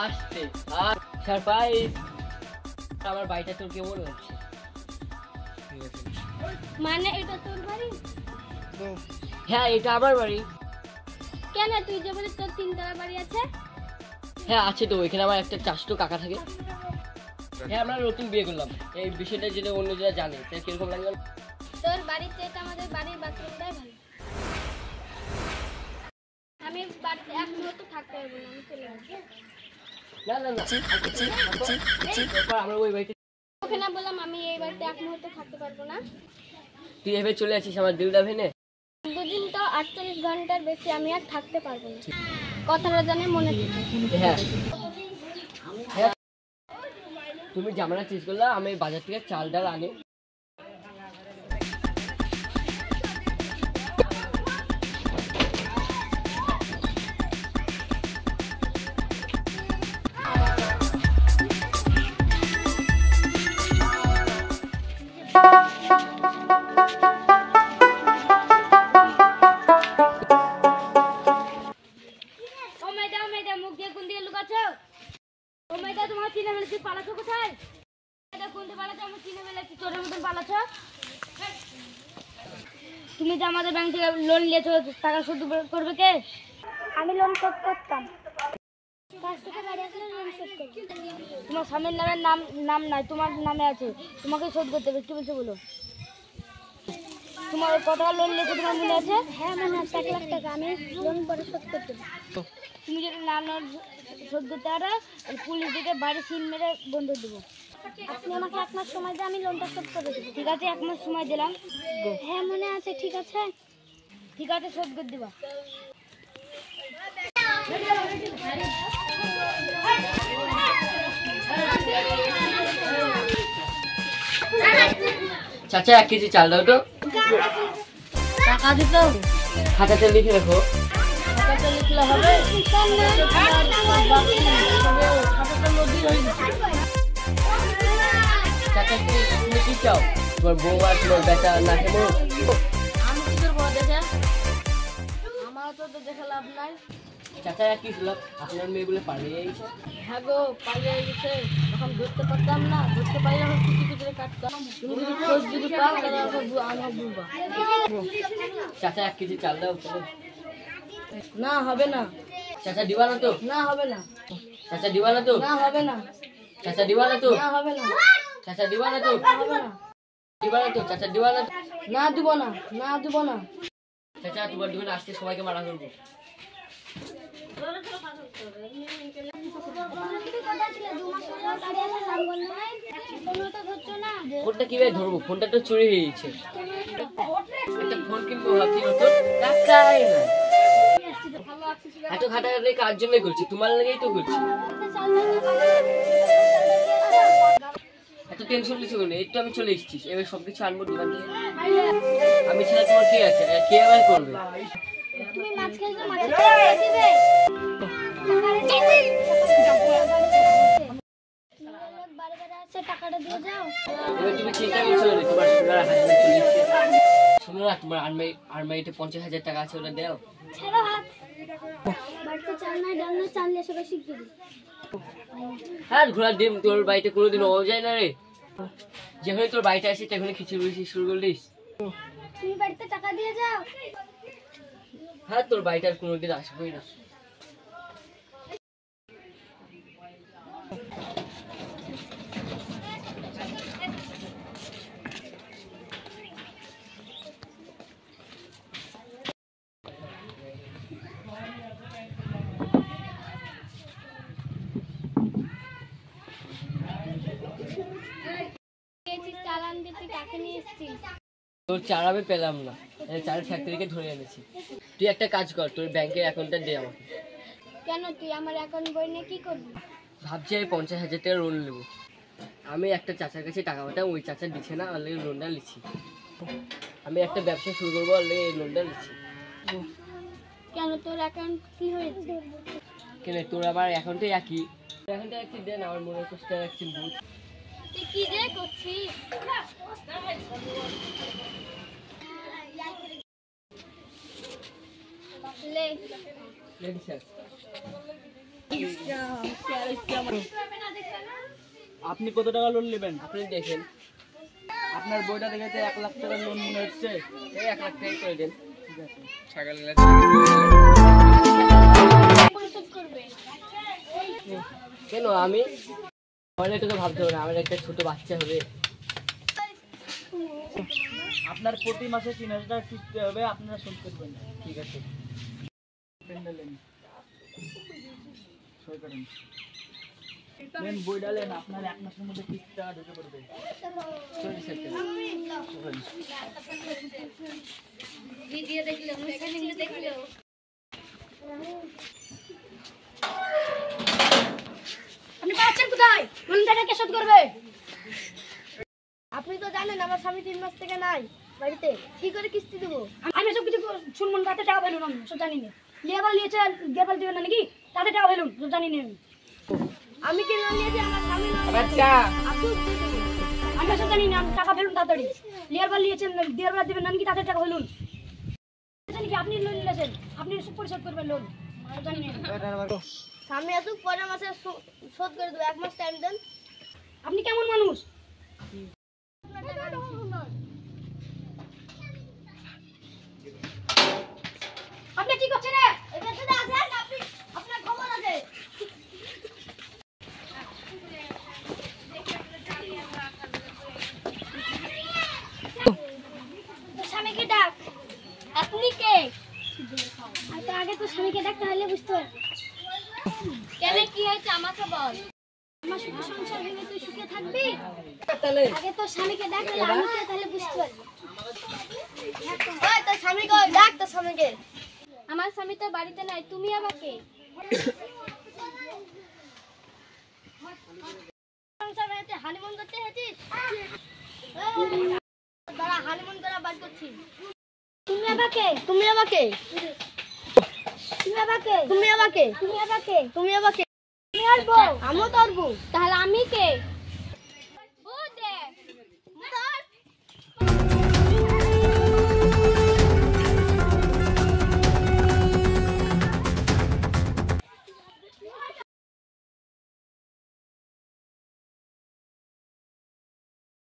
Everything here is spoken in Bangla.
আসতে আর সারপ্রাইজ। আমার বাড়িটা তোর কেমন হচ্ছে? মানে এটা তোর বাড়ি? হ্যাঁ, এটা আমার বাড়ি। কেন তুই যে বলিস তোর তিনতলা বাড়ি আছে? হ্যাঁ আছে তো, এখানে আমার একটা চাচতো কাকা থাকে। হ্যাঁ, আমরা নতুন বিয়ে করলাম। এই বিষয়টা যেটা অন্য যারা জানে তাই কিরকম লাগবে? তোর বাড়ির চাইতে আমাদের বাড়ির বাথরুমটাই ভালো। আমি বাড়িতে এক মুহূর্ত থাকতে পারবো না, আমি চলে আসবো। না না না, আমরা ওই বাড়িতে ওকে না বললাম আমি এই বাড়িতে এক মুহূর্ত থাকতে পারবো না। তুই এভাবে চলে আসিস আমার দিলটা ভেঙে। দুদিন তো 48 ঘন্টার বেশি আমি আর থাকতে পারবো না, কথাটা জানে মনে থাকে। হ্যাঁ হ্যাঁ, তুমি জামানা চেঞ্জ করলে আমি বাজার থেকে চাল ডাল আনি। মুখ দিয়ে কোন দিকে লুকাচ্ছো? ও মেয়েটা তোমার চিনে ফেলেছি, পালাচ্ছো কোথায়? কোন দিকে পালাচ্ছো? আমি চিনে ফেলেছি, চোরের মতন পালাচ্ছো। তুমি যে আমাদের ব্যাংক থেকে লোন নিয়েছো, টাকা শোধ করবে কে? আমি লোন শোধ করতাম। তোমার স্বামীর নামের নাম নাই, তোমার নামে আছে, তোমাকে শোধ করতে হবে। কি বলছো বলো? তোমার কত টাকা লোন নিয়েছো তোমার মনে আছে? হ্যাঁ মনে আছে, 1 লাখ টাকা। আমি লোন পরে শোধ করতে। তুমি যদি না শোধ করতে পারো পুলিশ দিকে বাড়ি সিল মেরে বন্ধ দেবো। আপনি আমাকে 1 মাস সময় দিয়ে আমি লোনটা শোধ করে দেবো। ঠিক আছে, 1 মাস সময় দিলাম। হ্যাঁ মনে আছে, ঠিক আছে। ঠিক আছে, শোধ করে দিবা। চাচা 1 কেজি চাল দাও তো। টাকা দিতে হবে, খাতাতে লিখে রাখো। খাতাতে লিখলে হবে? চাচা তুমি কি চাও? তোমার বউ আর তোমার বেটা না কেমন? আমি কি করবো দেখে? আমার তো দেখে লাভ নাই। চাচা কি ছিল আপনার মেয়েগুলো পালিয়ে গেছে? হ্যাঁ গো, পালিয়ে গেছে। এখন ধরতে পারতাম না, ধরতে পারি এখন কুচি কুচি কাটতাম। তুমি যদি খোঁজ যদি পাও তাহলে আমার বুঝবা। চাচা 1 কেজি চাল দাও তো। না হবে না। চাচা দিবা না তো? না হবে না। চাচা দিবা না তো? না হবে না। চাচা দিবা না তো? না হবে না। চাচা দিবা না তো? না হবে না। দিবা না তো? চাচা দিবা না? না দিব না, না দিব না। চাচা তোমার দিবেন, আজকে সবাইকে মারা করবো। ফোনটা কিভাবে ধরবো? ফোনটা তো চুরি হয়ে গেছে। একটা ফোন কিনবো ভাবছি, নতুন টাকাই না। এত খাটাখাটি কার জন্যই করছি? তোমার লাগেই তো করছি। এত টেনশন কিছু করি, এই তো আমি চলে এসেছি। এবার সবকিছু আনবো দোকান থেকে। আমি ছাড়া তোমার কে আছে? কে আবার করবে? তুমি মাছ খেলছো, মাছ দিবে। টাকাটা দিয়ে যাও। এবার তুমি চিন্তা করছো না? তোমার সোনার হাজবেন্ড চলে এসেছে। শোনো না, তোমার আলমারিতে 50,000 টাকা আছে, ওটা দাও। ছেড়ো হাত। বাড়িতে চাল নাই, ডাল নাই, চাল এসে বেশি দিবি। হ্যাঁ, ঘোড়ার ডিম তোর বাড়িতে কোনোদিন পাওয়া যায় না রে। যেখানে তোর বাড়িতে আসি সেখানে খিচুড়ি শুরু করলিস। তুমি বাড়িতে টাকা দিয়ে যাও। হ্যাঁ, তোর বাড়িতে আর কোনোদিন আসবোই না। চালান দিতে টাকা নিয়ে এসেছিস। তোর চাল আমি পেলাম না, চালের ফ্যাক্টরিকে ধরে এনেছি। তুই একটা কাজ কর, তোর ব্যাংকের অ্যাকাউন্টটা দে আমাকে। কেন তুই আমার অ্যাকাউন্ট বই নিয়ে কি করবি? ভাবছি আমি 50,000 টাকা লোন নেবো। আমি একটা চাচার কাছে টাকা পাঠাম, ওই চাচা দিচ্ছে না, আর লেগে লোনটা নিচ্ছি। আমি একটা ব্যবসা শুরু করবো, আর লেগে এই লোনটা নিচ্ছি। কেন তোর অ্যাকাউন্ট কি হয়েছে? কেন তোর আবার অ্যাকাউন্টে একই? অ্যাকাউন্টে একই দেন, আমার মনে হচ্ছে একটি ভূত। তুই কি যে করছিস? লে স্যার আপনি কত টাকা লোন নেবেন? আপনি দেখেন। আপনার বইটা দেখে তো 1 লাখ টাকার লোন মনে হচ্ছে। এই 1 লাখ টাকা করে দেন। ঠিক আছে। কেন আমি অনেক তো ভাবতে হবে না, আমার একটা ছোট বাচ্চা হবে। আপনার প্রতি মাসে 3000 টাকা কিস্তি হবে, আপনারা শোধ করবেন। ঠিক আছে। সই করেন। নেন বইটা নেন, আপনার 1 মাসের মধ্যে কিস্তি টাকা ঢুকে পড়বে। চল্লিশ হাজার আপনি পাচ্ছেন কোথায়? লোন টাকা কে শোধ করবে? আপনি তো জানেন আমার স্বামী 3 মাস থেকে নাই বাড়িতে, কি করে কিস্তি দেবো? আমি সব কিছু শুনবো না, তাতে টাকা পেলুন আমি সব জানি না। লেবার নিয়েছে, লেবার দেবে না নাকি? তাতে টাকা পেলুন সব জানি না আমি কি লোন নিয়েছি? আমার স্বামী আচ্ছা আমি সব জানি না, টাকা ফেলুন তাড়াতাড়ি। লেবার নিয়েছেন, লেবার দেবেন না নাকি? তাতে টাকা ফেলুন। কি আপনি লোন নিয়েছেন, আপনি পরিশোধ করবেন লোন, জানি না। স্বামী আসুক, পরের মাসে শোধ করে দেবো, 1 মাস টাইম দেন। আপনি কেমন মানুষ? আপনি কি করছেন রে? এবার সাথে আসেন, আপনার খবর আছে। স্বামীকে ডাক। আপনি কে? আগে তো স্বামীকে ডাকতে হলে বুঝতে পারবি। কেন কি হয়েছে আমাকে বল। আমার সুখে সংসার ভেঙে তুই সুখে থাকবি? তাহলে আগে তো স্বামীকে ডাকলে আমি কে তাহলে বুঝতে পারবি। ওই তোর স্বামী কই? ডাক তোর স্বামীকে। আমার স্বামী তো বাড়িতে নাই, তুমি আমাকে সংসার ভেঙে হানিমুন করতে এসেছিস? দাঁড়া, হানিমুন করা বাদ করছি। তুমি আমাকে তুমি আমাকে তুমি আমাকে তুমি আমাকে তুমি আমাকে তুমি আমাকে তুমি আর বউ। আমিও তোর বউ। তাহলে আমি কে?